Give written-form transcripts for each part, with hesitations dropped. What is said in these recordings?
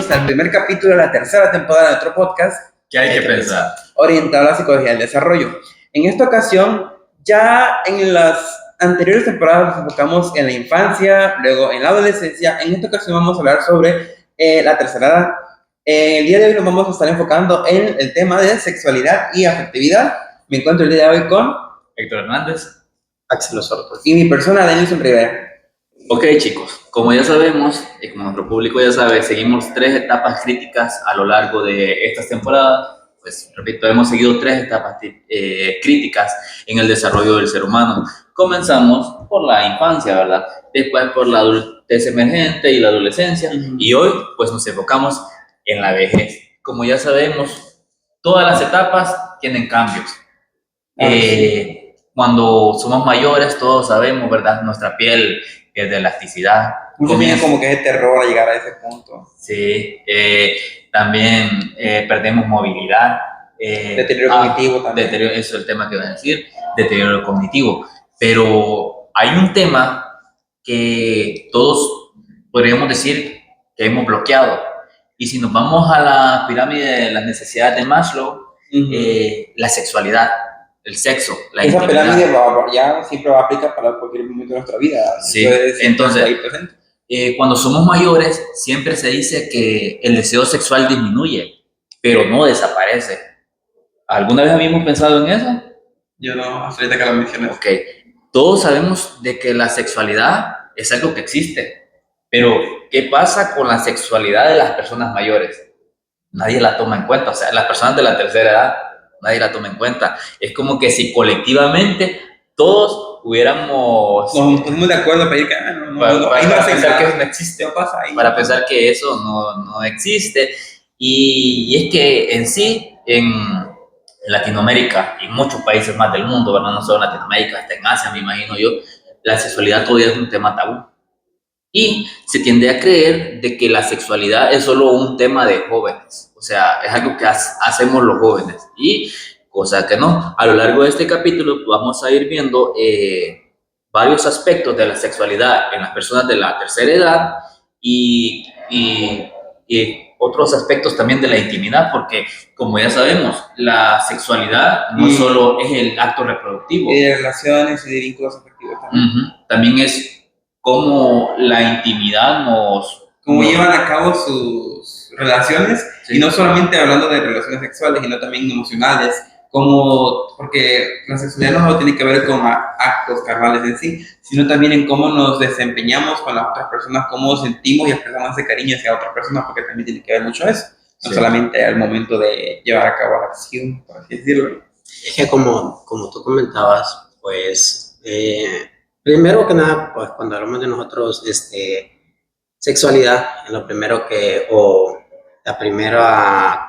bienvenidos al primer capítulo de la tercera temporada de nuestro podcast, ¿Qué hay que pensar? Orientado a la psicología del desarrollo. En esta ocasión, ya en las anteriores temporadas nos enfocamos en la infancia, luego en la adolescencia. En esta ocasión vamos a hablar sobre la tercera edad. El día de hoy nos vamos a estar enfocando en el tema de sexualidad y afectividad. Me encuentro el día de hoy con Héctor Hernández. Axel Osorto. y mi persona, Denilson Rivera. Ok, chicos, como ya sabemos, y como nuestro público ya sabe, seguimos 3 etapas críticas a lo largo de estas temporadas. Pues, repito, hemos seguido 3 etapas críticas en el desarrollo del ser humano. Comenzamos por la infancia, ¿verdad? Después por la adultez emergente y la adolescencia. Y hoy, pues, nos enfocamos en la vejez. Como ya sabemos, todas las etapas tienen cambios. Cuando somos mayores, todos sabemos, ¿verdad? Nuestra piel es de elasticidad. Muchos tienen como que es de terror a llegar a ese punto. Sí, también perdemos movilidad. Deterioro cognitivo también. Eso es el tema que voy a decir, deterioro cognitivo. Pero hay un tema que todos podríamos decir que hemos bloqueado. Y si nos vamos a la pirámide de las necesidades de Maslow, la sexualidad, el sexo, la Esa intimidad. pirámide ya siempre va a aplicar para cualquier momento de nuestra vida. Sí, entonces, cuando somos mayores, siempre se dice que el deseo sexual disminuye, pero no desaparece. ¿Alguna vez habíamos pensado en eso? Yo no, hasta ahorita que lo mencioné. Ok, todos sabemos de que la sexualidad es algo que existe, pero ¿qué pasa con la sexualidad de las personas mayores? Nadie la toma en cuenta, o sea, las personas de la tercera edad, nadie la toma en cuenta. Es como que si colectivamente todos hubiéramos... Nos ponemos de acuerdo para ir que para pensar que eso no existe. No pasa ahí. Para pensar que eso no existe. Y es que en sí, en Latinoamérica y muchos países más del mundo, ¿verdad? No solo en Latinoamérica, hasta en Asia, me imagino yo, la sexualidad todavía es un tema tabú. Y se tiende a creer de que la sexualidad es solo un tema de jóvenes. O sea, es algo que hacemos los jóvenes. Y cosa que no. A lo largo de este capítulo vamos a ir viendo varios aspectos de la sexualidad en las personas de la tercera edad y otros aspectos también de la intimidad, porque como ya sabemos, la sexualidad no solo es el acto reproductivo. Y de relaciones y de vínculos afectivos también. También es cómo la intimidad cómo llevan a cabo sus relaciones, sí. Y no solamente hablando de relaciones sexuales, sino también emocionales, porque la sexualidad no solo tiene que ver con actos carnales en sí, sino también en cómo nos desempeñamos con las otras personas, cómo sentimos y expresamos ese cariño hacia otras personas, porque también tiene que ver mucho eso, no solamente al momento de llevar a cabo la acción, por así decirlo. Es que como tú comentabas, pues... primero que nada, pues cuando hablamos de nosotros, sexualidad, la primera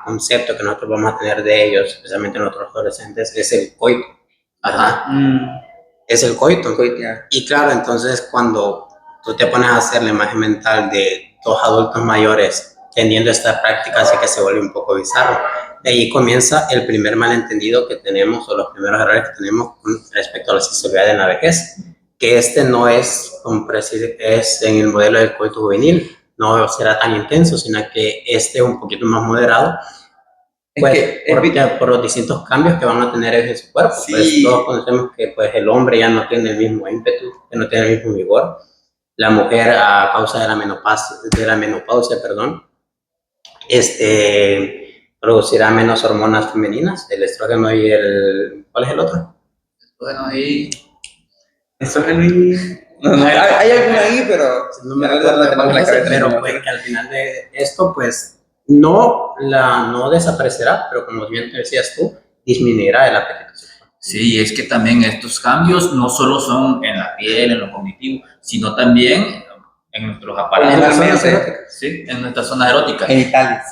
concepto que nosotros vamos a tener de ellos, especialmente nosotros adolescentes, es el coito. Es el coito. Y claro, entonces cuando tú te pones a hacer la imagen mental de 2 adultos mayores teniendo esta práctica, así que se vuelve un poco bizarro. De ahí comienza el primer malentendido que tenemos, o los primeros errores que tenemos con respecto a la sexualidad en la vejez, que no es en el modelo del coito juvenil, no será tan intenso, sino que un poquito más moderado, pues, por los distintos cambios que van a tener en su cuerpo. Sí. Pues todos conocemos que pues, el hombre ya no tiene el mismo ímpetu, que no tiene el mismo vigor. La mujer, a causa de la menopausia, producirá menos hormonas femeninas, el estrógeno y ¿cuál es el otro? Bueno, y... Estrógeno y... hay alguna ahí, pero no me recuerdo la cabeza, pero pues que al final de esto, pues no desaparecerá, pero como bien te decías tú, disminuirá el apetito sexual. Sí, es que también estos cambios no solo son en la piel, en lo cognitivo, sino también en nuestros aparatos. Sí, en nuestras zonas eróticas. Genitales.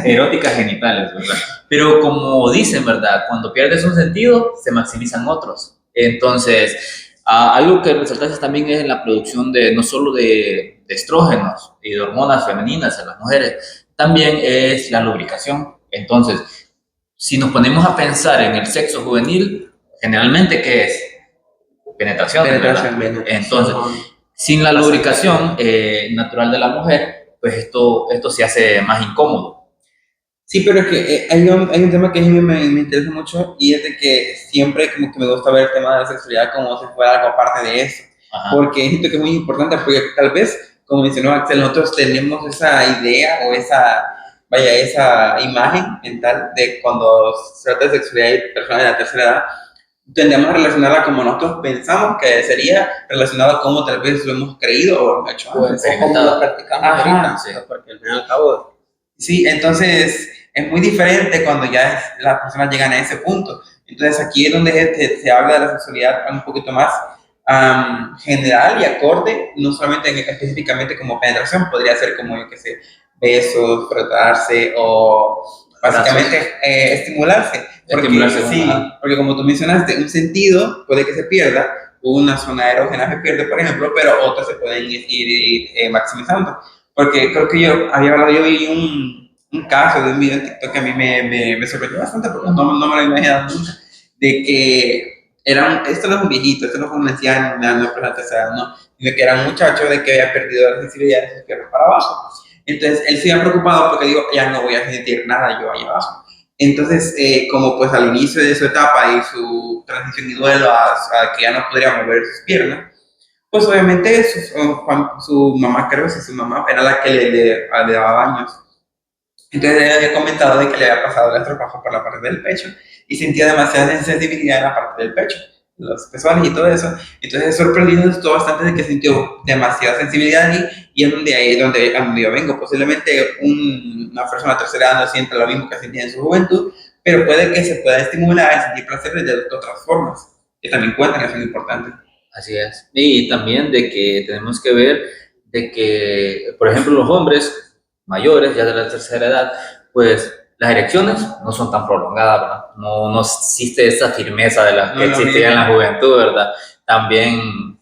Eróticas genitales, ¿verdad? Pero como dicen, ¿verdad? Cuando pierdes un sentido, se maximizan otros. Entonces... algo que resaltaste también es la producción no solo de estrógenos y de hormonas femeninas en las mujeres, también es la lubricación. Entonces, si nos ponemos a pensar en el sexo juvenil, generalmente, ¿qué es? Penetración. Entonces, sin la lubricación natural de la mujer, pues esto se hace más incómodo. Sí, pero es que hay un tema que a mí me interesa mucho y es de que siempre como que me gusta ver el tema de la sexualidad como si fuera algo aparte de eso. Ajá. Porque siento que es muy importante, porque tal vez, como mencionó Axel, nosotros tenemos esa idea o esa imagen mental de cuando se trata de sexualidad y personas de la tercera edad, tendemos a relacionarla como nosotros pensamos que sería relacionado a cómo tal vez lo hemos creído o hemos hecho antes. O como lo practicamos Ajá, ahorita, sí. porque al fin y al cabo... Sí, entonces es muy diferente cuando ya las personas llegan a ese punto. Entonces aquí es donde se habla de la sexualidad un poquito más general y acorde, no solamente específicamente como penetración, podría ser como, yo qué sé, besos, frotarse o básicamente estimularse. Porque, sí, porque como tú mencionaste, un sentido puede que se pierda, una zona erógena se pierde, por ejemplo, pero otras se pueden ir maximizando. Porque creo que yo vi un caso de un video en TikTok que a mí me sorprendió bastante, porque no me lo imaginaba nunca, de que esto no es un viejito, esto no fue un anciano, no es no, sino que era un muchacho de que había perdido la sensibilidad de sus piernas para abajo. Entonces él se había preocupado porque digo, ya no voy a sentir nada yo ahí abajo. Entonces, como pues al inicio de su etapa y su transición y duelo a que ya no podría mover sus piernas, pues obviamente su mamá, creo que su mamá era la que le daba baños. Entonces ella había comentado de que le había pasado el estropajo por la parte del pecho y sentía demasiada sensibilidad en la parte del pecho, los pezones y todo eso. Entonces sorprendido estuvo bastante de que sintió demasiada sensibilidad y es donde yo vengo. Posiblemente una persona tercera edad no sienta lo mismo que sentía en su juventud, pero puede que se pueda estimular y sentir placer de otras formas, que también cuentan, que son importantes. Así es. Y también de que tenemos que ver de que, por ejemplo, los hombres mayores, ya de la tercera edad, pues las erecciones no son tan prolongadas, ¿verdad? No existe esa firmeza de la que existía en la juventud, ¿verdad? También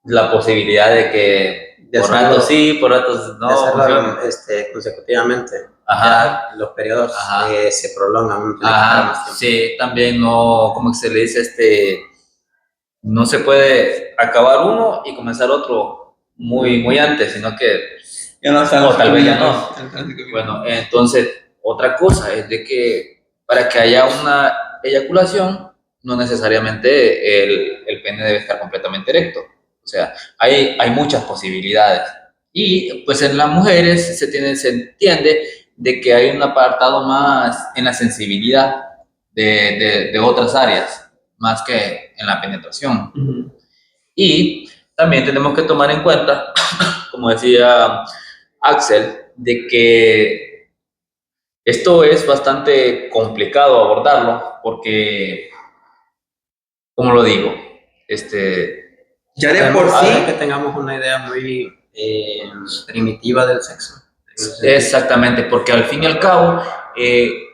la posibilidad de que por ratos sí, por ratos no. De hacerlo consecutivamente. Ajá. Los periodos se prolongan. Ajá, sí, también no, como se le dice, no se puede acabar uno y comenzar otro muy antes, sino que ya no, o tal vez ya no. Bueno, entonces, otra cosa es de que para que haya una eyaculación, no necesariamente el pene debe estar completamente erecto. O sea, hay muchas posibilidades. Y pues en las mujeres se entiende de que hay un apartado más en la sensibilidad de otras áreas, más que en la penetración. Y también tenemos que tomar en cuenta, como decía Axel, de que esto es bastante complicado abordarlo porque, como lo digo, ya de por sí que tengamos una idea muy primitiva del sexo. Exactamente, porque al fin y al cabo, ¿qué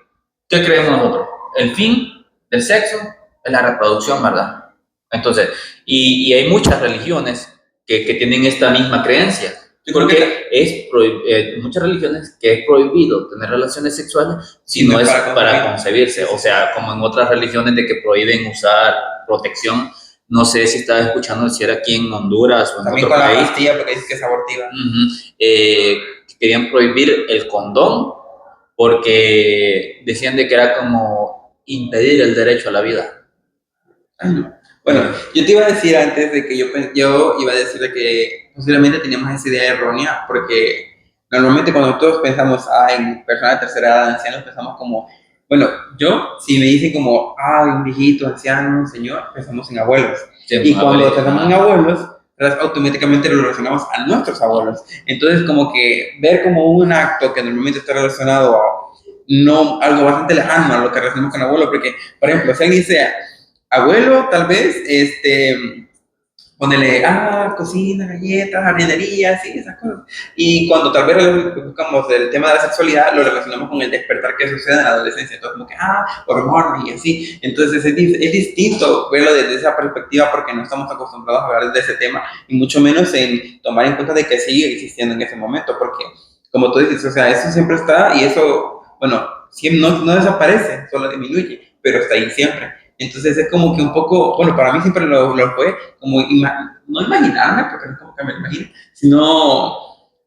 creemos nosotros? El fin del sexo es la reproducción, ¿verdad? Entonces, y hay muchas religiones que tienen esta misma creencia. Porque muchas religiones que es prohibido tener relaciones sexuales si no es para concebirse. O sea, como en otras religiones de que prohíben usar protección. No sé si estaba escuchando si era aquí en Honduras o en también otro con país. La pastilla, porque dice que es abortiva. Querían prohibir el condón porque decían de que era como impedir el derecho a la vida. Ay, no. Bueno, yo te iba a decir antes de que yo iba a decir de que posiblemente teníamos esa idea errónea, porque normalmente cuando todos pensamos en personas de tercera edad, ancianos, pensamos como, bueno, si me dicen como, un viejito, anciano, un señor, pensamos en abuelos. Sí, y cuando pensamos en abuelos, automáticamente lo relacionamos a nuestros abuelos. Entonces, como que ver como un acto que normalmente está relacionado a algo bastante lejano a lo que relacionamos con abuelo, porque, por ejemplo, si alguien dice abuelo, tal vez, ponele, cocina, galletas, jardinería, sí, esas cosas. Y cuando tal vez buscamos el tema de la sexualidad, lo relacionamos con el despertar que sucede en la adolescencia. Entonces, como que, hormonas y así. Entonces, es distinto verlo desde esa perspectiva porque no estamos acostumbrados a hablar de ese tema y mucho menos en tomar en cuenta de que sigue existiendo en ese momento. Porque, como tú dices, o sea, eso siempre está y eso, bueno, no desaparece, solo disminuye, pero está ahí siempre. Entonces es como que un poco, bueno, para mí siempre lo fue como, no imaginarme, porque no es como que me lo imagino, sino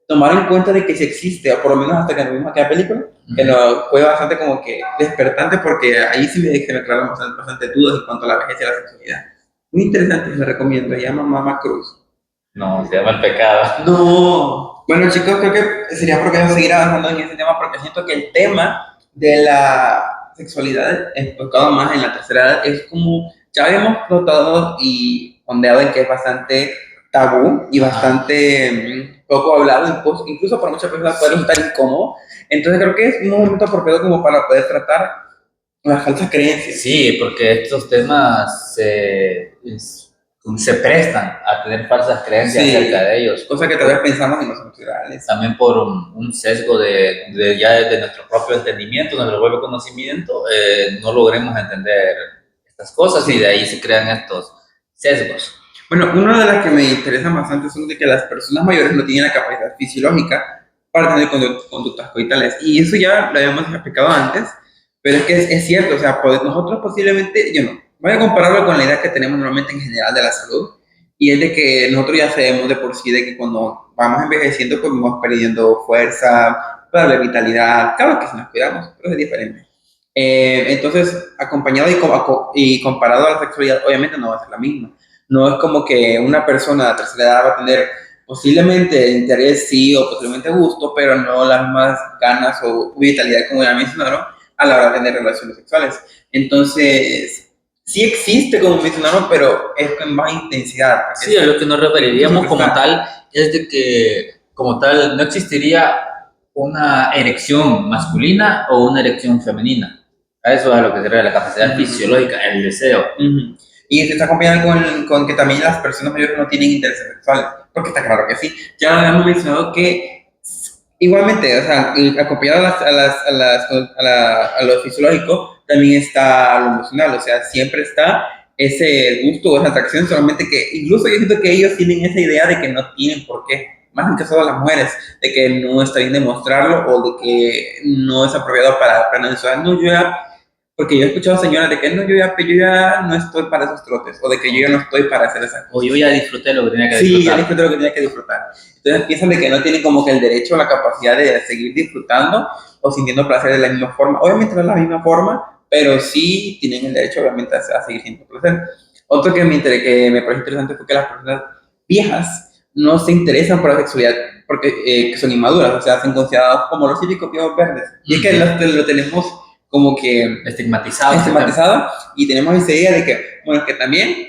tomar en cuenta de que sí existe, o por lo menos hasta que nos vimos aquella película, que no, fue bastante como que despertante porque ahí sí se me aclararon bastante dudas en cuanto a la vejez y la sexualidad. Muy interesante, les recomiendo, se llama Mama Cruz. No, se llama El Pecado. No. Bueno, chicos, creo que sería propicio seguir avanzando en ese tema porque siento que el tema de la sexualidad, enfocado más en la tercera edad, es como ya habíamos notado y ondeado en que es bastante tabú y bastante poco hablado, incluso para muchas personas puede resultar incómodo. Entonces creo que es un momento apropiado como para poder tratar las falsas creencias. Sí, porque estos temas se prestan a tener falsas creencias acerca de ellos. Cosa que todavía pensamos en los naturales. También por un sesgo ya de nuestro propio entendimiento, nuestro propio conocimiento, no logremos entender estas cosas y de ahí se crean estos sesgos. Bueno, una de las que me interesan bastante son de que las personas mayores no tienen la capacidad fisiológica para tener conductas coitales. Y eso ya lo habíamos explicado antes, pero es que es cierto, o sea, nosotros posiblemente, yo no, voy a compararlo con la idea que tenemos normalmente en general de la salud, y es de que nosotros ya sabemos de por sí de que cuando vamos envejeciendo, pues vamos perdiendo fuerza, perder vitalidad, claro que si nos cuidamos, pero es diferente. Entonces, acompañado y comparado a la sexualidad, obviamente no va a ser la misma. No es como que una persona de la tercera edad va a tener posiblemente interés, sí, o posiblemente gusto, pero no las mismas ganas o vitalidad como ya mencionaron a la hora de tener relaciones sexuales. Entonces, sí existe, como mencionaron, pero es con más intensidad. Sí, a lo que nos referiríamos como tal es de que como tal no existiría una erección masculina o una erección femenina. A eso es a lo que se refiere la capacidad fisiológica, el deseo. Y se está acompañando con que también las personas mayores no tienen intereses sexuales, porque está claro que sí. Ya hemos mencionado que igualmente, o sea, acompañado a lo fisiológico, también está lo emocional, o sea, siempre está ese gusto o esa atracción, solamente que incluso yo siento que ellos tienen esa idea de que no tienen por qué, más en el caso de las mujeres, de que no está bien demostrarlo o de que no es apropiado para aprender. No, yo ya, porque yo he escuchado señoras de que no, yo ya no estoy para esos trotes, o de que yo ya no estoy para hacer esas cosas. O yo ya disfruté lo que tenía que disfrutar. Sí, ya disfruté lo que tenía que disfrutar. Entonces piensan de que no tienen como que el derecho o la capacidad de seguir disfrutando o sintiendo placer de la misma forma. Obviamente no es la misma forma, pero sí tienen el derecho obviamente a seguir sintiendo placer. Otro que me pareció interesante fue que las personas viejas no se interesan por la sexualidad porque que son inmaduras, o sea, son considerados como los típicos viejos verdes. Y es que lo tenemos como que estigmatizado y tenemos esa idea de que, bueno, que también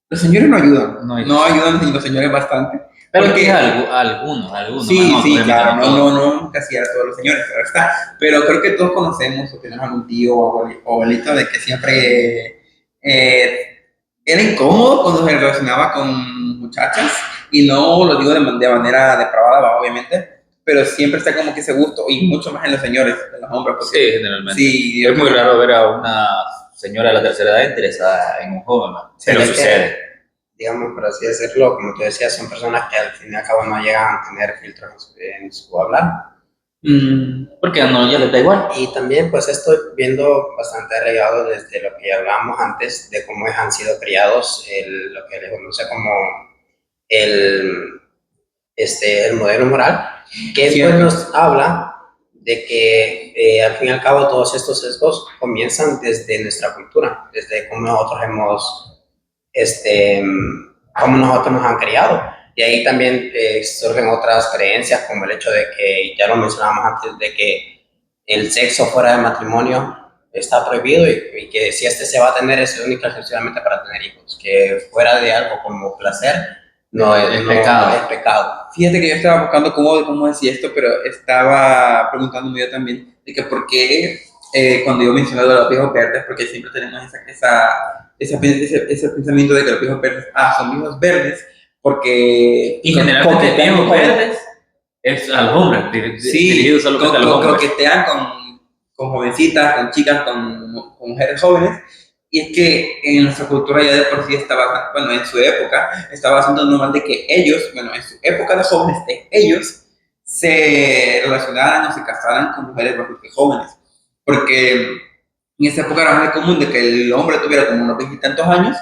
los señores no ayudan, no ayudan los señores bastante. Pero porque algunos. Sí, sí, claro, no casi a todos los señores, pero está. Pero creo que todos conocemos o tenemos algún tío o abuelito de que siempre era incómodo cuando se relacionaba con muchachas, y no lo digo de manera depravada, obviamente, pero siempre está como que ese gusto, y mucho más en los señores, en los hombres. Porque, sí, generalmente. Sí, es muy raro ver a una señora de la tercera edad interesada en un joven, ¿no? Pero sucede. Digamos, por así decirlo, como tú decías, son personas que al fin y al cabo no llegan a tener filtros en su hablar. Porque no, ya les da igual. Y también, pues, estoy viendo bastante arraigado desde lo que ya hablábamos antes, de cómo han sido criados, lo que le conoce como el modelo moral, que pues nos habla de que al fin y al cabo todos estos sesgos comienzan desde nuestra cultura, desde cómo nosotros cómo nosotros nos han criado. Y ahí también surgen otras creencias, como el hecho de que, ya lo mencionábamos antes, de que el sexo fuera del matrimonio está prohibido y que si se va a tener es única y exclusivamente para tener hijos, que fuera de algo como placer no es pecado. Fíjate que yo estaba buscando cómo decía esto, pero estaba preguntándome yo también de que por qué cuando yo mencionaba de los viejos verdes, porque siempre tenemos ese pensamiento de que los viejos verdes son viejos verdes, porque y generalmente viejos verdes es a los hombres, dirigidos solamente a los hombres. Coquetean con jovencitas, con chicas, con mujeres jóvenes. Y es que en nuestra cultura ya de por sí estaba, bueno, en su época, estaba bastante normal de que ellos, bueno, en su época de jóvenes, ellos se relacionaran o se casaran con mujeres bastante jóvenes. Porque en esa época era muy común de que el hombre tuviera como unos 20 y tantos años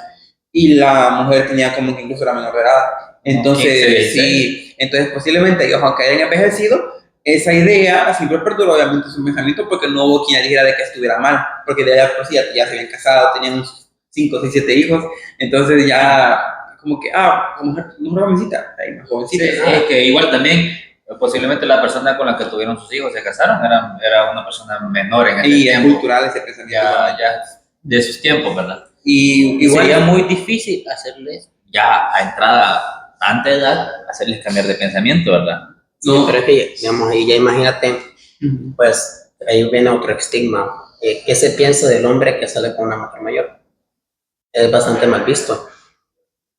y la mujer tenía como que incluso la menor de edad. Entonces, sí, Entonces, posiblemente ellos, aunque hayan envejecido, esa idea siempre perduró obviamente su pensamiento porque no hubo quien dijera de que estuviera mal, porque de allá por sí ya se habían casado, tenían unos 5, 6, 7 hijos, entonces ya como que, mujer jovencita, ahí más jovencita. Sí, es que igual también, posiblemente la persona con la que tuvieron sus hijos se casaron, era una persona menor en ese Y es tiempo. cultural ese pensamiento. Ya de sus tiempos, ¿verdad? Y igual sería muy difícil hacerles, ya a entrada tanta edad, hacerles cambiar de pensamiento, ¿verdad? Sí, pero es que, digamos, ahí ya imagínate, pues ahí viene otro estigma. ¿Qué se piensa del hombre que sale con una mujer mayor? Es bastante mal visto.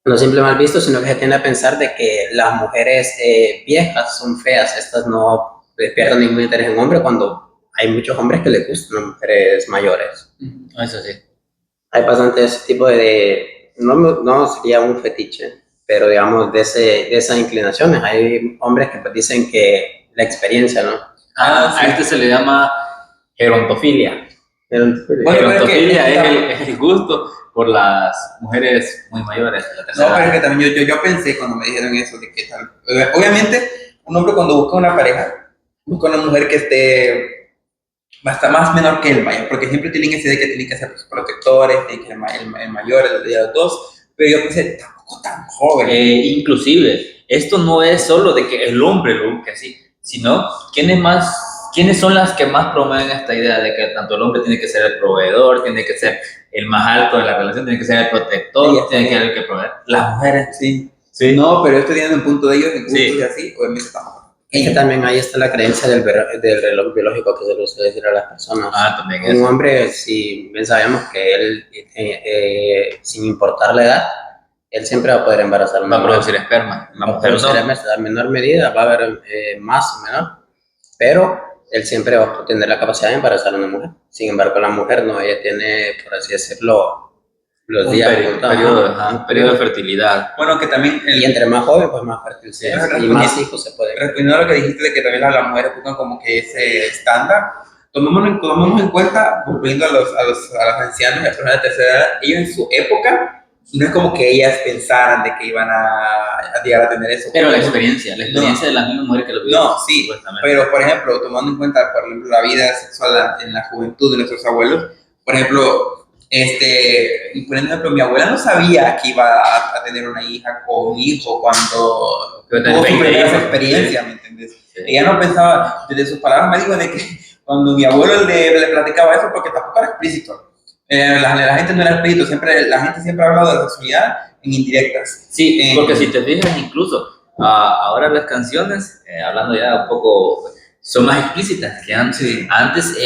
No simple mal visto, sino que se tiende a pensar de que las mujeres viejas son feas, estas no pierden ningún interés en hombre cuando hay muchos hombres que les gustan las mujeres mayores. Eso sí. Hay bastante ese tipo no sería un fetiche, pero digamos de esas inclinaciones. Hay hombres que pues, dicen que la experiencia, ¿no? A este se le llama gerontofilia. Gerontofilia es el gusto por las mujeres muy mayores de la tercera No, pero es edad. que también yo pensé cuando me dijeron eso, de que tal. Obviamente, un hombre cuando busca una pareja, busca una mujer que esté más menor que el mayor, porque siempre tienen esa idea de que tienen que ser los protectores, tienen que ser el mayor, el de los dos, pero yo pensé, tampoco tan joven. Inclusive, esto no es solo de que el hombre lo busque así, sino quiénes son las que más promueven esta idea de que tanto el hombre tiene que ser el proveedor, tiene que ser el más alto de la relación, tiene que ser el protector, Sí, tiene que ser el que proveer. Las mujeres. Sí. Sí. No, pero esto tiene un punto de ellos, en gustos Sí. y así, obviamente estamos. Es que también ahí está la creencia del reloj biológico que se le suele decir a las personas. También Un eso. hombre, si bien sabemos que él, sin importar la edad, él siempre va a poder embarazar a una Va a mujer. producir esperma. La Va a mujer producir no. esperma, en menor medida, va a haber más o menor, pero él siempre va a tener la capacidad de embarazar a una mujer. Sin embargo, la mujer no, ella tiene, por así decirlo, los Un días periodo de fertilidad. Bueno, que también. Y entre más joven, pues más fértil sea. Y más hijos se pueden. Respondiendo a lo que dijiste de que también las mujeres buscan como que ese estándar, tomemos en cuenta, volviendo a los ancianos y a las personas de tercera edad, ellos en su época, no es como que ellas pensaran de que iban a llegar a tener eso. Pero la experiencia de las mismas mujeres que lo vivieron. No, sí, pero por ejemplo, tomando en cuenta, por ejemplo, la vida sexual en la juventud de nuestros abuelos, por ejemplo, por ejemplo, mi abuela no sabía que iba a tener una hija o un hijo cuando tuvo su primera experiencia, ¿me entiendes? Sí. Ella no pensaba, desde sus palabras me dijo de que cuando mi abuelo le platicaba eso, porque tampoco era explícito, la gente no era explícito, la gente siempre ha hablado de la sexualidad en indirectas. Sí, porque si te fijas incluso, ahora las canciones, hablando ya un poco, son más explícitas que antes. Sí. Antes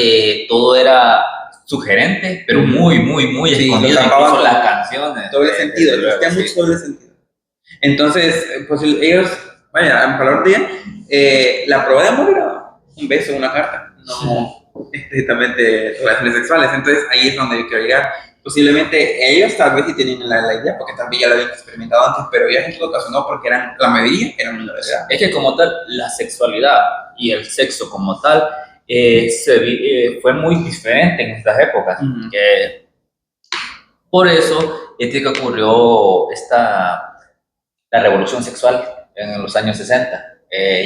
todo era sugerente, pero muy escondido, incluso las canciones. Doble sentido, mucho doble sentido. Entonces, pues ellos, vaya, en palabras de ella, la prueba de amor era un beso, una carta, no estrictamente relaciones sexuales. Entonces, ahí es donde yo quiero llegar. Posiblemente ellos tal vez sí tenían la idea, porque también ya lo habían experimentado antes, pero ellos en todo caso no, porque la mayoría eran menores de edad. Es que como tal, la sexualidad y el sexo como tal, fue muy diferente en estas épocas. Que por eso es que ocurrió la revolución sexual en los años 60.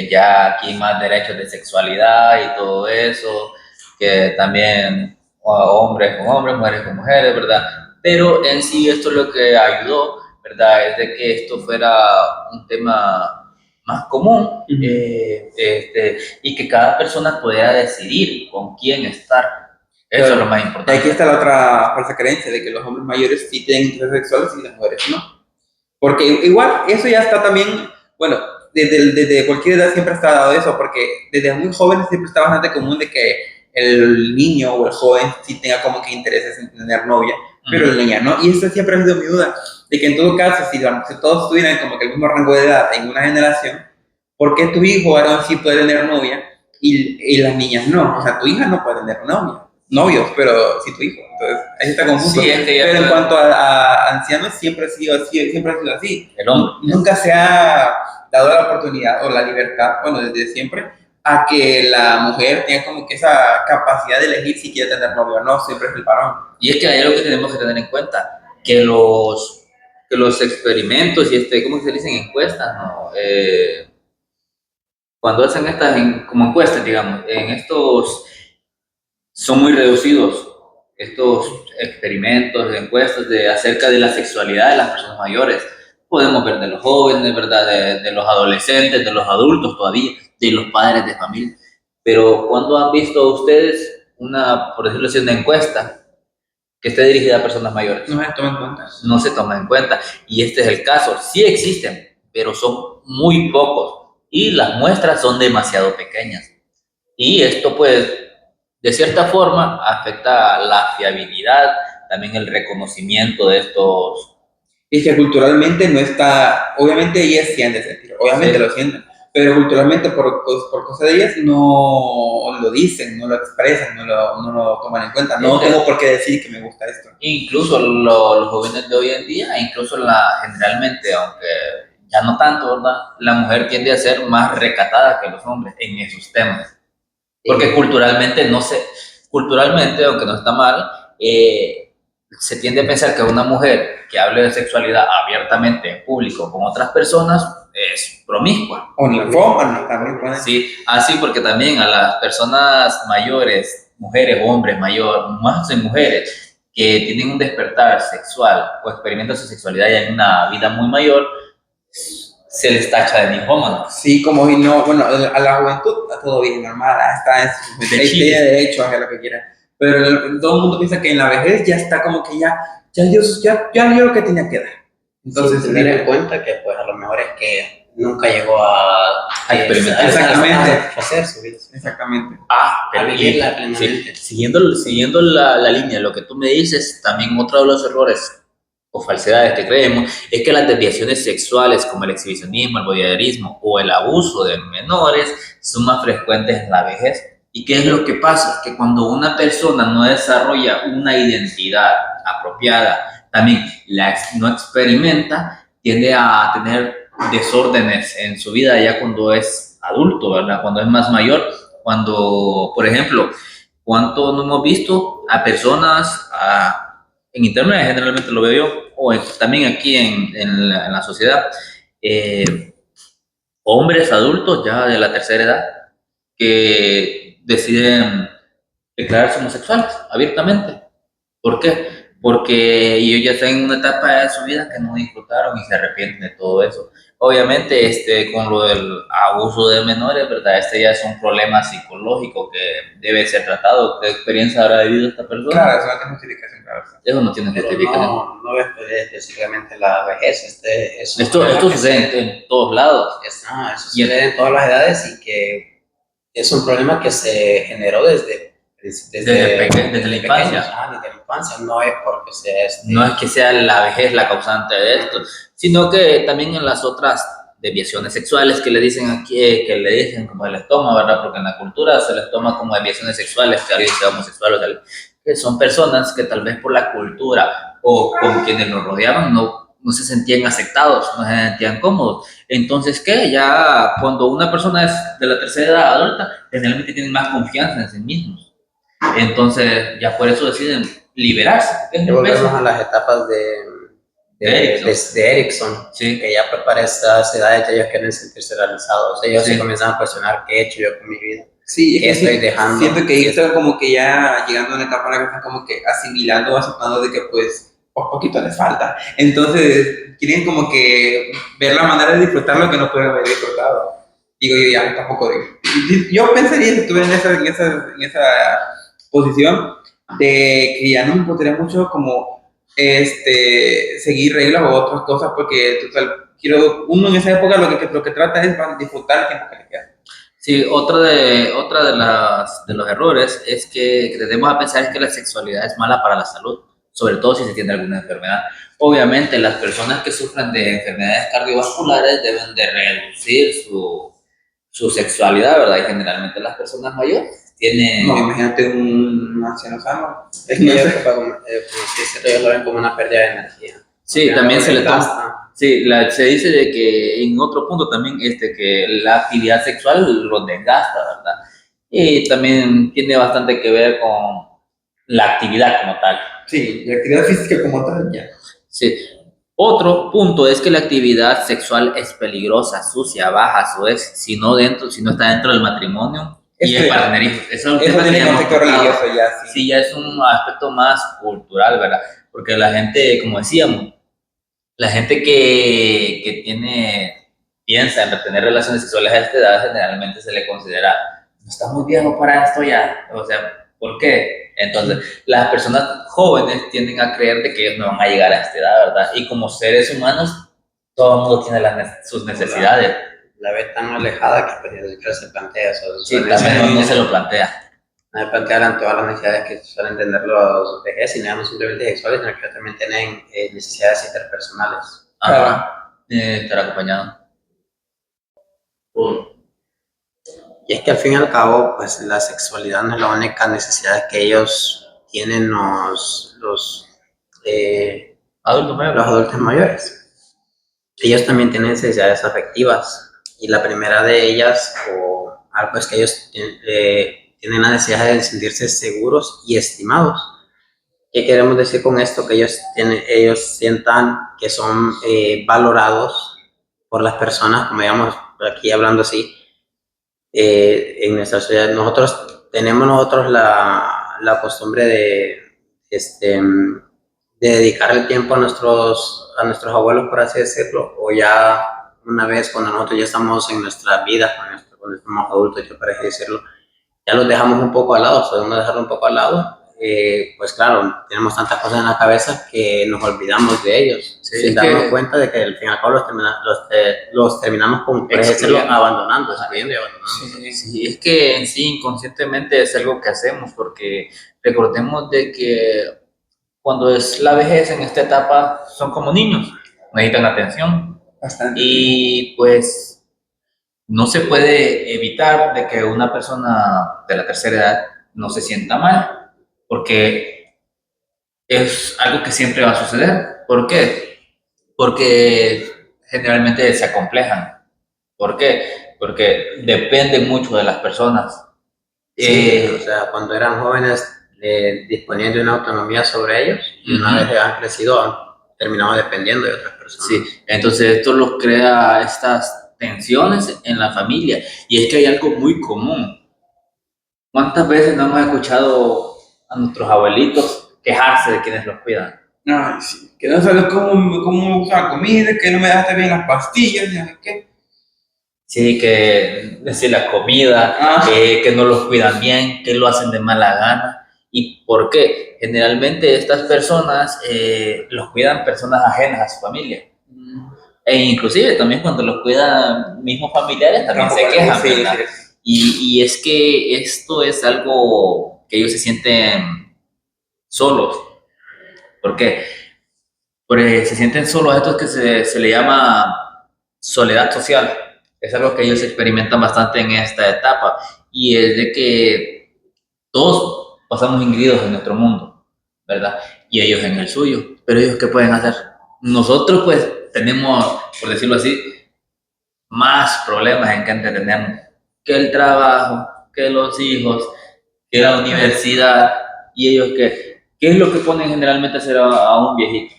Ya aquí más derechos de sexualidad y todo eso, que también hombres con hombres, mujeres con mujeres, ¿verdad? Pero en sí esto lo que ayudó, ¿verdad? Es de que esto fuera un tema más común, y que cada persona pudiera decidir con quién estar. Eso es lo más importante. Y aquí está la otra falsa creencia de que los hombres mayores sí tienen intereses sexuales y las mujeres no. Porque igual eso ya está también, bueno, desde cualquier edad siempre está dado eso, porque desde muy jóvenes siempre está bastante común de que el niño o el joven sí tenga como que intereses en tener novia, pero la niña no. Y eso siempre ha sido mi duda, de que en todo caso, si todos tuvieran como que el mismo rango de edad en una generación, ¿por qué tu hijo varón sí puede tener novia y las niñas no? O sea, tu hija no puede tener novios, pero sí tu hijo. Entonces, ahí está confuso. Sí, pero en cuanto a ancianos, siempre ha sido así. El hombre. Nunca se ha dado la oportunidad o la libertad, bueno, desde siempre, a que la mujer tenga como que esa capacidad de elegir si quiere tener novio o no, siempre es el varón. Y es que hay algo que tenemos que tener en cuenta, que los experimentos y ¿cómo se dicen? Encuestas, ¿no? cuando hacen estas como encuestas, digamos, en estos son muy reducidos estos experimentos, de encuestas acerca de la sexualidad de las personas mayores. Podemos ver de los jóvenes, ¿verdad? De los adolescentes, de los adultos todavía, de los padres de familia. Pero ¿cuándo han visto ustedes una, por decirlo así, una encuesta que esté dirigida a personas mayores? No se toma en cuenta. No se toma en cuenta. Y este es el caso. Sí existen, pero son muy pocos. Y las muestras son demasiado pequeñas. Y esto, pues, de cierta forma, afecta la fiabilidad, también el reconocimiento de estos. Y que culturalmente no está, obviamente ellas sienten sentir, obviamente Sí. lo sienten, pero culturalmente por cosas de ellas no lo dicen, no lo expresan, no lo toman en cuenta. No tengo por qué decir que me gusta esto. Incluso los jóvenes de hoy en día, incluso generalmente, aunque ya no tanto, ¿verdad? La mujer tiende a ser más recatada que los hombres en esos temas. Porque culturalmente, no sé, culturalmente, aunque no está mal, se tiende a pensar que una mujer que hable de sexualidad abiertamente en público con otras personas es promiscua. O ninfómana también pueden. Sí, así porque también a las personas mayores, mujeres o hombres mayores, más en mujeres, que tienen un despertar sexual o experimentan su sexualidad ya en una vida muy mayor, se les tacha de ninfómanos. Sí, como y no, bueno, a la juventud está todo bien, normal, está en su tiene derecho a hacer lo que quiera. Pero todo el mundo piensa que en la vejez ya está como que ya Dios, ya dio lo que tenía que dar. Entonces, tener en cuenta que pues a lo mejor es que nunca llegó a experimentar. Exactamente. A hacer su vida. Exactamente. A vivirla plenamente. Sí, siguiendo la línea de lo que tú me dices, también otro de los errores o falsedades que creemos es que las desviaciones sexuales como el exhibicionismo, el voyeurismo o el abuso de menores son más frecuentes en la vejez. ¿Y qué es lo que pasa? Que cuando una persona no desarrolla una identidad apropiada, también no experimenta, tiende a tener desórdenes en su vida ya cuando es adulto, ¿verdad? Cuando es más mayor, cuando, por ejemplo, ¿cuánto no hemos visto a personas en internet, generalmente lo veo yo, o también aquí en la sociedad, hombres adultos ya de la tercera edad que deciden declararse homosexuales abiertamente? ¿Por qué? Porque ellos ya están en una etapa de su vida que no disfrutaron y se arrepienten de todo eso. Obviamente, con lo del abuso de menores, ¿verdad? Ya es un problema psicológico que debe ser tratado. ¿Qué experiencia habrá vivido esta persona? Claro, eso no tiene justificación, claro. Eso no tiene justificación. No es específicamente la vejez. Esto sucede en todos lados. Eso sucede en todas las edades y que es un problema que se generó desde la infancia. Desde la infancia, no es porque sea no es que sea la vejez la causante de esto, sino que también en las otras desviaciones sexuales que le dicen aquí, que le dicen como se les toma, ¿verdad? Porque en la cultura se les toma como desviaciones sexuales, que alguien sea homosexual o tal, que son personas que tal vez por la cultura o con quienes los rodeaban no se sentían aceptados, no se sentían cómodos. Entonces, ¿qué? Ya cuando una persona es de la tercera edad adulta, generalmente tienen más confianza en sí mismos. Entonces, ya por eso deciden liberarse. Volvemos a las etapas de Erikson, sí. Que ya para esas edades ellos quieren sentirse realizados. Ellos se comienzan a cuestionar qué he hecho yo con mi vida. Sí, ¿Qué estoy dejando? Siento que ellos están como que ya llegando a una etapa en la que están como que asimilando, aceptando de que pues poquito les falta. Entonces, quieren como que ver la manera de disfrutar lo que no pueden haber disfrutado. Digo yo, ya tampoco digo. Yo pensaría si estuviera en esa posición de que ya no me importaría mucho como seguir reglas o otras cosas porque total, uno en esa época lo que trata es disfrutar el tiempo que le queda. Sí, otra de los errores es que tendemos a pensar es que la sexualidad es mala para la salud, sobre todo si se tiene alguna enfermedad. Obviamente las personas que sufren de enfermedades cardiovasculares deben de reducir su sexualidad, ¿verdad? Y generalmente las personas mayores tienen... No, imagínate un anciano sano. Es que ellos lo ven como una pérdida de energía. Sí, también se le toma... Sí, se dice de que en otro punto también que la actividad sexual los desgasta, ¿verdad? Y también tiene bastante que ver con la actividad como tal. Sí, la actividad física como tal, ya. Sí. Otro punto es que la actividad sexual es peligrosa, sucia, baja, si no está dentro del matrimonio y es para tener hijos. Eso es un tema que tiene ya hemos contexto tocado. religioso ya, sí. Sí, ya es un aspecto más cultural, ¿verdad? Porque la gente, como decíamos, la gente piensa en tener relaciones sexuales a esta edad, generalmente se le considera, no está muy viejo para esto ya. O sea, ¿por qué? Entonces, las personas jóvenes tienden a creer de que ellos no van a llegar a esta edad, ¿verdad? Y como seres humanos, todo el mundo tiene sus necesidades. La ve tan alejada que pues ni siquiera se plantea eso. Sí, también no se lo plantea. No se plantean todas las necesidades que suelen tener los vejez, y no simplemente sexuales, sino que también tienen necesidades interpersonales. Ajá. Estar acompañado. Y es que al fin y al cabo, pues la sexualidad no es la única necesidad que ellos tienen los adultos mayores. Ellos también tienen necesidades afectivas, y la primera de ellas, o algo, es que ellos tienen la necesidad de sentirse seguros y estimados. ¿Qué queremos decir con esto? Que ellos sientan que son valorados por las personas, como digamos aquí hablando así, en nuestra sociedad. Nosotros la costumbre de dedicar el tiempo a nuestros abuelos, por así decirlo, o ya una vez cuando nosotros ya estamos en nuestra vida, cuando estamos adultos, ya por así decirlo, ya los dejamos un poco al lado, podemos dejarlo un poco al lado. Pues claro, tenemos tantas cosas en la cabeza que nos olvidamos de ellos, Sí, sin darnos cuenta de que al fin y al cabo los terminamos como por así decirlo, abandonando, excluyendo y abandonando. Sí, es que en sí inconscientemente es algo que hacemos, porque recordemos de que cuando es la vejez en esta etapa son como niños, necesitan atención. Bastante. Y pues no se puede evitar de que una persona de la tercera edad no se sienta mal, porque es algo que siempre va a suceder. ¿Por qué? Porque generalmente se acomplejan. ¿Por qué? Porque dependen mucho de las personas. Sí, o sea, cuando eran jóvenes disponían de una autonomía sobre ellos, y una vez han crecido han terminado dependiendo de otras personas. Sí, entonces esto los crea estas tensiones en la familia, y es que hay algo muy común. ¿Cuántas veces no hemos escuchado a nuestros abuelitos quejarse de quienes los cuidan? Ay, sí, que no sabes cómo usar comida, que no me dejaste bien las pastillas, ni sé qué. Sí, que decir la comida, que no los cuidan bien, que lo hacen de mala gana. ¿Y por qué? Generalmente estas personas los cuidan personas ajenas a su familia. E inclusive también cuando los cuidan mismos familiares también se quejan, sí, ¿verdad? sí. Y es que esto es algo que ellos se sienten solos. ¿Por qué? Porque se sienten solos. Esto es que se le llama soledad social. Es algo que ellos experimentan bastante en esta etapa, y es de que todos pasamos ingridos en nuestro mundo, ¿verdad? Y ellos en el suyo. Pero ellos, ¿qué pueden hacer? Nosotros pues tenemos, por decirlo así, más problemas en que entretenernos, que el trabajo, que los hijos, que la universidad. Y ellos, ¿qué es lo que ponen generalmente a hacer a un viejito?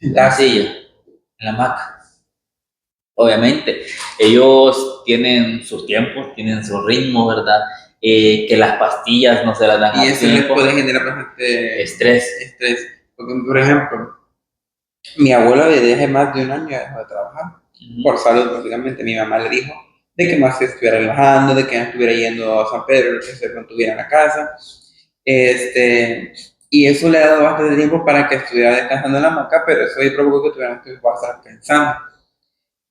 En la silla, en la hamaca. Obviamente, ellos tienen sus tiempos, tienen sus ritmos, ¿verdad? Que las pastillas no se las dan Y a eso les tiempo. puede generar bastante Estrés. Porque, por ejemplo, mi abuelo desde hace más de un año dejó de trabajar, por salud, prácticamente. Mi mamá le dijo de que más se estuviera relajando, de que no estuviera yendo a San Pedro, que se mantuviera en la casa. Y eso le ha dado bastante tiempo para que estuviera descansando en la hamaca, pero eso le provocó que tuviera que estar pensando.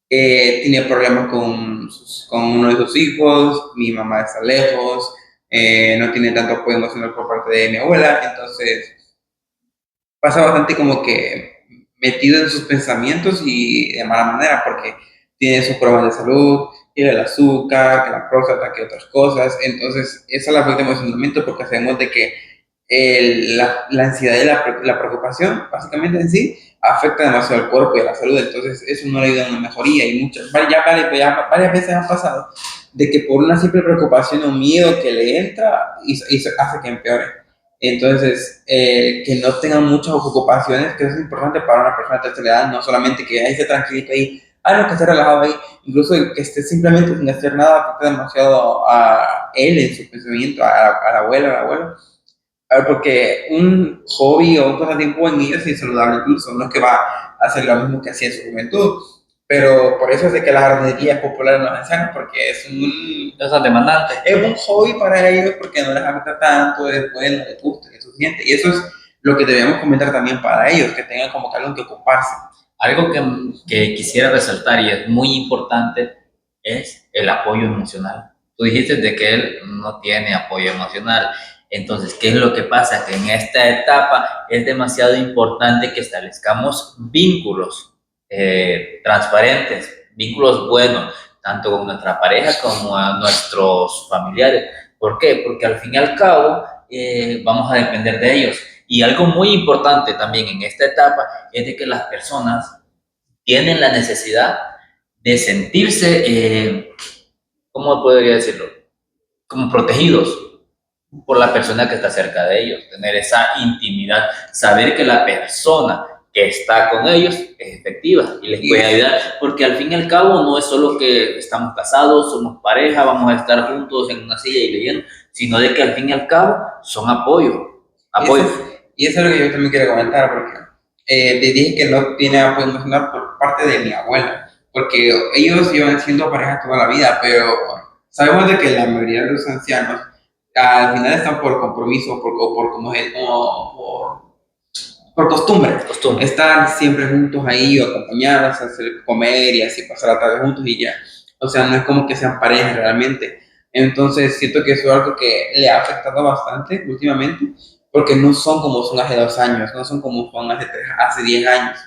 Tiene problemas con uno de sus hijos, mi mamá está lejos, no tiene tanto apoyo emocional por parte de mi abuela, entonces pasa bastante como que metido en sus pensamientos y de mala manera, porque tiene sus problemas de salud, tiene el azúcar, que la próstata, que otras cosas. Entonces eso le afecta emocionalmente, porque sabemos de que la ansiedad y la preocupación, básicamente en sí, afecta demasiado al cuerpo y a la salud. Entonces eso no le ayuda a una mejoría, y varias veces ha pasado de que por una simple preocupación o miedo que le entra, hace que empeore. Entonces, que no tengan muchas ocupaciones, que eso es importante para una persona de tercera edad, no solamente que ahí esté tranquilito ahí, no, que esté relajado ahí, incluso que esté simplemente sin hacer nada, afecta demasiado a él en su pensamiento, a la abuela, al abuelo. A ver, porque un hobby o un pasatiempo en niños es saludable incluso, no es que va a hacer lo mismo que hacía en su juventud, pero por eso es de que la jardinería es popular en los ancianos, porque Eso demandante. es un hobby para ellos, porque no les afecta tanto, es bueno, les gusta, es suficiente, y eso es lo que debemos comentar también para ellos, que tengan como que algo en que ocuparse. Algo que quisiera resaltar y es muy importante es el apoyo emocional. Tú dijiste de que él no tiene apoyo emocional. Entonces, ¿qué es lo que pasa? Que en esta etapa es demasiado importante que establezcamos vínculos transparentes, vínculos buenos, tanto con nuestra pareja como a nuestros familiares. ¿Por qué? Porque al fin y al cabo vamos a depender de ellos. Y algo muy importante también en esta etapa es de que las personas tienen la necesidad de sentirse, ¿cómo podría decirlo? Como protegidos por la persona que está cerca de ellos, tener esa intimidad, saber que la persona que está con ellos es efectiva y les puede ayudar, porque al fin y al cabo no es solo que estamos casados, somos pareja, vamos a estar juntos en una silla y leyendo, sino de que al fin y al cabo son apoyo. Y eso es lo que yo también quiero comentar, porque te dije que no tiene apoyo emocional por parte de mi abuela, porque ellos llevan siendo pareja toda la vida, pero sabemos de que la mayoría de los ancianos al final están por compromiso, o por como es, por costumbre. Estar siempre juntos ahí o acompañados, hacer comer y así pasar la tarde juntos y ya. O sea, no es como que sean pareja realmente. Entonces siento que eso es algo que le ha afectado bastante últimamente, porque no son como son hace 2 años, no son como son hace 10 años.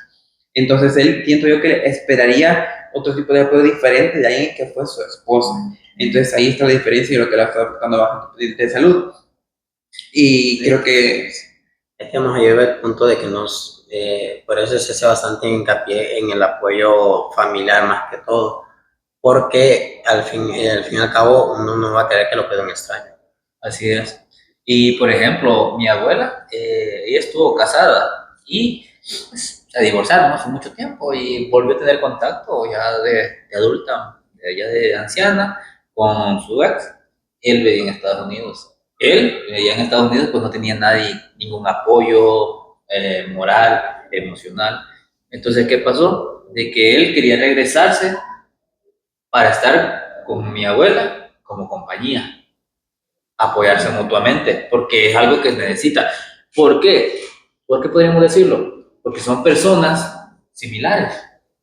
Entonces él, siento yo que esperaría otro tipo de apoyo diferente de alguien que fue su esposa. Entonces ahí está la diferencia y lo que le está afectando bastante de salud. Y sí, creo que es que hemos llegado al punto de que por eso se hace bastante hincapié en el apoyo familiar más que todo, porque al fin y al cabo uno no va a querer que lo quede un extraño. Así es. Y por ejemplo, mi abuela, ella estuvo casada y pues, se divorciaron hace mucho tiempo y volvió a tener contacto ya de adulta, ya de anciana, con su ex. Él vivía en Estados Unidos. Él, allá en Estados Unidos, pues no tenía nadie, ningún apoyo moral, emocional. Entonces, ¿qué pasó? De que él quería regresarse para estar con mi abuela como compañía, apoyarse mutuamente, porque es algo que se necesita. ¿Por qué? ¿Por qué podríamos decirlo? Porque son personas similares,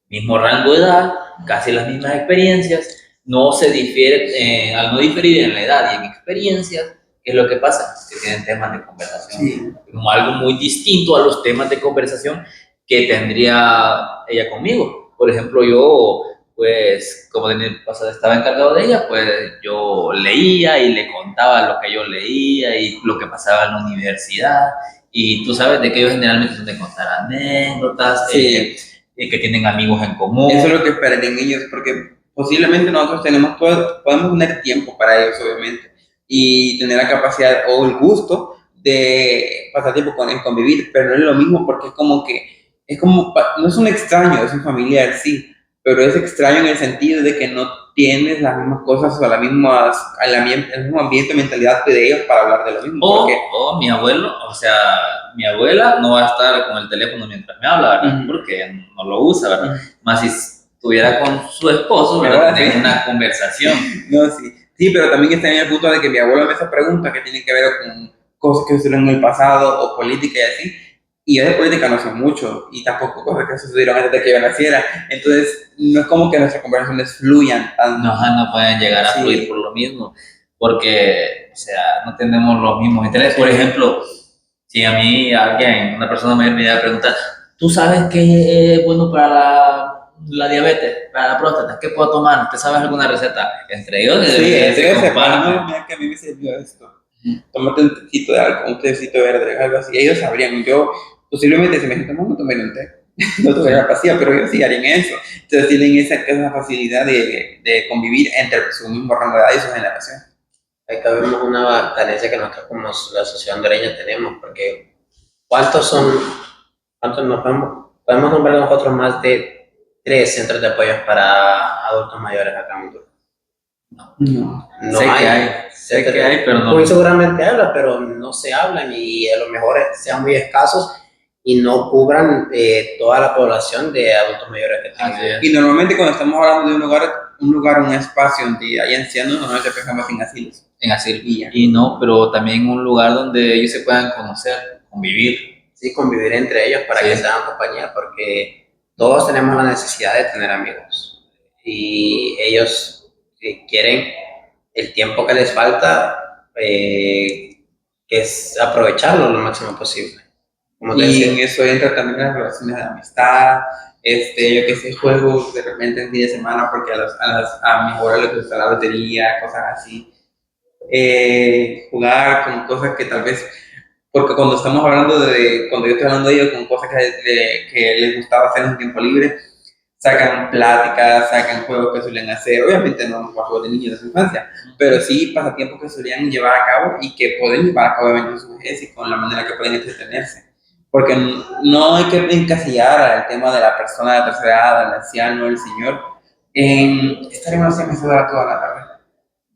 mismo rango de edad, casi las mismas experiencias, no se difiere, al no diferir en la edad y en experiencias, ¿qué es lo que pasa? Que tienen temas de conversación, sí, como algo muy distinto a los temas de conversación que tendría ella conmigo. Por ejemplo, yo, pues, como en el pasado estaba encargado de ella, pues yo leía y le contaba lo que yo leía y lo que pasaba en la universidad. Y tú sabes de que ellos generalmente son de contar anécdotas, sí, que tienen amigos en común. Eso es lo que esperarían ellos, porque posiblemente nosotros podemos tener tiempo para ellos, obviamente, y tener la capacidad o el gusto de pasar tiempo con él, convivir, pero no es lo mismo porque no es un extraño, es un familiar, sí, pero es extraño en el sentido de que no tienes las mismas cosas o el mismo ambiente, mentalidad de ellos para hablar de lo mismo. O mi abuelo, o sea, mi abuela no va a estar con el teléfono mientras me habla, ¿verdad? Porque no lo usa, ¿verdad? Más si estuviera con su esposo, ¿verdad? Tienen una conversación. No, sí. Sí, pero también está en el punto de que mi abuelo me hace preguntas que tienen que ver con cosas que sucedieron en el pasado o política y así. Y yo de política no sé mucho y tampoco cosas que sucedieron antes de que yo naciera. Entonces, no es como que nuestras conversaciones fluyan tan... No pueden llegar a fluir por lo mismo. Porque, o sea, no tenemos los mismos intereses. Por ejemplo, si a mí una persona me viene a preguntar, ¿tú sabes qué es bueno para la diabetes, para la próstata? ¿Qué puedo tomar? ¿Te sabes alguna receta? Entre ellos, mira que a mí me sirvió esto. Tómate un tecito de algo, un tecito verde, algo así. Ellos sabrían. Yo, posiblemente, si me dicen, no tomaría un té. No tuviera pastilla, pero ellos sí harían eso. Entonces tienen esa facilidad de convivir entre su mismo rango de edad y su generación. acá vemos una carencia que nosotros como la sociedad hondureña tenemos, porque ¿cuántos nos podemos nombrar nosotros más de 3 centros de apoyo para adultos mayores acá en Honduras? No. No Sé hay. que hay, sé que hay, pero no. Muy seguramente habla, pero no se hablan y a lo mejor sean muy escasos y no cubran toda la población de adultos mayores que Así tengan. es. Y normalmente cuando estamos hablando de un lugar, un espacio donde hay ancianos, normalmente pensamos en asilos. En asilo. Y ya. Y no, pero también un lugar donde ellos se puedan conocer, convivir. Sí, convivir entre ellos para Sí. que se hagan compañía, porque todos tenemos la necesidad de tener amigos y ellos quieren el tiempo que les falta, que es aprovecharlo lo máximo posible. Como te Y en decía, eso entra también las relaciones de amistad, yo que sé, juegos de repente en fin de semana, porque a mi abuela les gusta la lotería, cosas así. Jugar con cosas que tal vez, porque cuando estamos hablando cuando yo estoy hablando de ellos, con cosas que les gustaba hacer en un tiempo libre, sacan pláticas, sacan juegos que solían hacer, obviamente no juegos de niños de su infancia, pero sí pasatiempos que solían llevar a cabo y que pueden llevar a cabo en su vejez y con la manera que pueden entretenerse. Porque no hay que encasillar al tema de la persona de la tercera edad, al anciano, el señor, en estar en una semestra toda la tarde.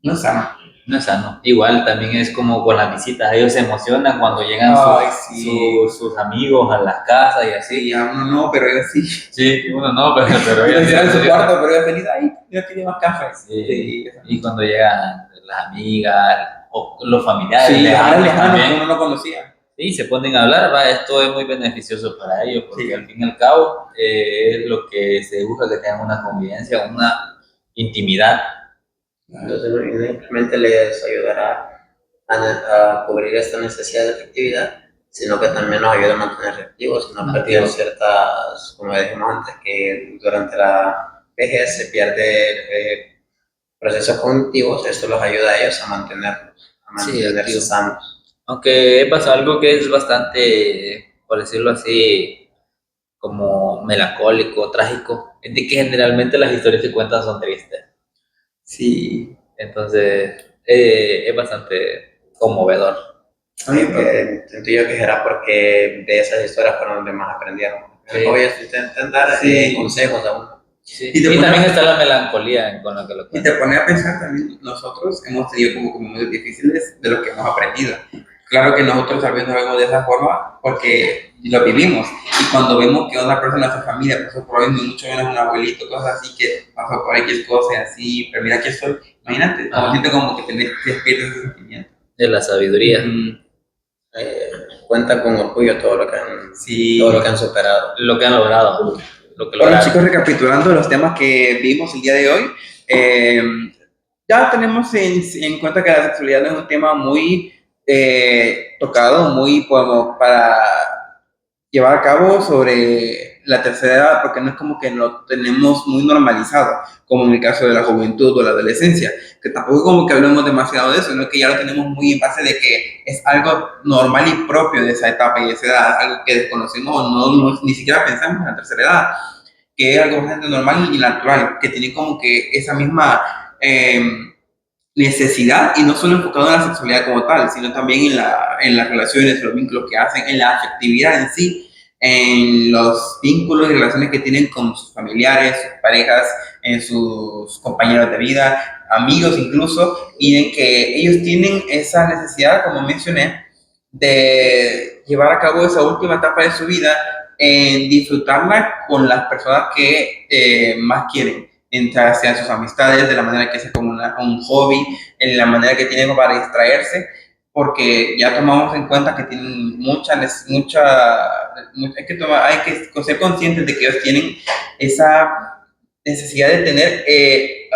No es sano. No es sano. Igual también es como con las visitas, ellos se emocionan cuando llegan Ay, sí. sus amigos a las casas y así. Sí, a uno no, pero ellos sí. Sí, uno no, pero Ellos ellos llegan en su sí. cuarto, pero ellos feliz, ay, yo quería más café. Sí. Y cuando llegan las amigas o los familiares Sí, lejanos que también, uno no conocía. sí, se ponen a hablar, va, esto es muy beneficioso para ellos, porque Sí. al fin y al cabo es lo que se busca, que tengan una convivencia, una intimidad. entonces no simplemente les ayudará a cubrir esta necesidad de efectividad, sino que también nos ayuda a mantener activos y no perder ciertas, como dijimos antes, que durante la vejez se pierde procesos cognitivos, esto los ayuda a ellos a mantenerse activos. sanos. Aunque pasa algo que es bastante, por decirlo así, como melancólico, trágico, es de que generalmente las historias que cuentan son tristes. Sí. Entonces, es bastante conmovedor. Siento yo que será porque de esas historias fueron donde más aprendieron. Sí. Hoy intentan dar consejos a uno. Sí. Y Y también está la melancolía con la que lo Y te cuentan. pone a pensar también, nosotros hemos tenido como momentos difíciles de lo que hemos aprendido. Claro que nosotros tal vez no vemos de esa forma porque lo vivimos. Y cuando vemos que otra persona de su familia pasó por lo mismo, y mucho menos un abuelito, cosas así, que pasó por X cosas y así, pero mira aquí estoy, imagínate, siento como que te despiertas ese sentimiento. De la sabiduría. Cuenta con orgullo todo lo que han superado. Lo que han logrado. Lo que Bueno, lograron. chicos, recapitulando los temas que vimos el día de hoy, ya tenemos en cuenta que la sexualidad no es un tema muy tocado, muy como para llevar a cabo sobre la tercera edad, porque no es como que lo tenemos muy normalizado, como en el caso de la juventud o la adolescencia, que tampoco como que hablemos demasiado de eso, sino que ya lo tenemos muy en base de que es algo normal y propio de esa etapa y esa edad, algo que desconocemos o ni siquiera pensamos en la tercera edad, que es algo bastante normal y natural, que tiene como que esa misma necesidad, y no solo enfocado en la sexualidad como tal, sino también en las relaciones, los vínculos que hacen, en la afectividad en sí, en los vínculos y relaciones que tienen con sus familiares, sus parejas, en sus compañeros de vida, amigos incluso, y en que ellos tienen esa necesidad, como mencioné, de llevar a cabo esa última etapa de su vida en disfrutarla con las personas que más quieren, entre sean sus amistades, de la manera que sea como un hobby, en la manera que tienen para distraerse, porque ya tomamos en cuenta que tienen hay que ser conscientes de que ellos tienen esa necesidad de tener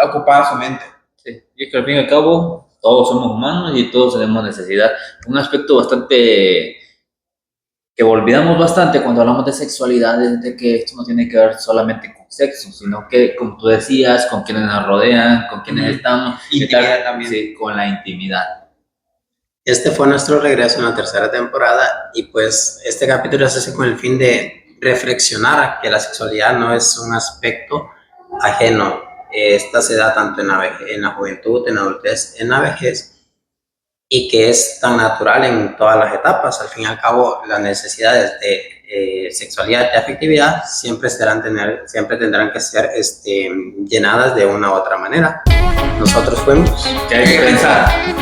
ocupada su mente. Sí. Y es que al fin y al cabo todos somos humanos y todos tenemos necesidad. Un aspecto bastante que olvidamos bastante cuando hablamos de sexualidad es de que esto no tiene que ver solamente con sexo, sino que, como tú decías, con quienes nos rodean, con quienes estamos, Intimidad también. Sí, con la intimidad. Este fue nuestro regreso en la tercera temporada y pues este capítulo se hace con el fin de reflexionar que la sexualidad no es un aspecto ajeno. Esta se da tanto en la juventud, en la adultez, en la vejez, y que es tan natural en todas las etapas. Al fin y al cabo, las necesidades de sexualidad y afectividad siempre tendrán que ser llenadas de una u otra manera. Nosotros fuimos. ¿Qué hay que pensar?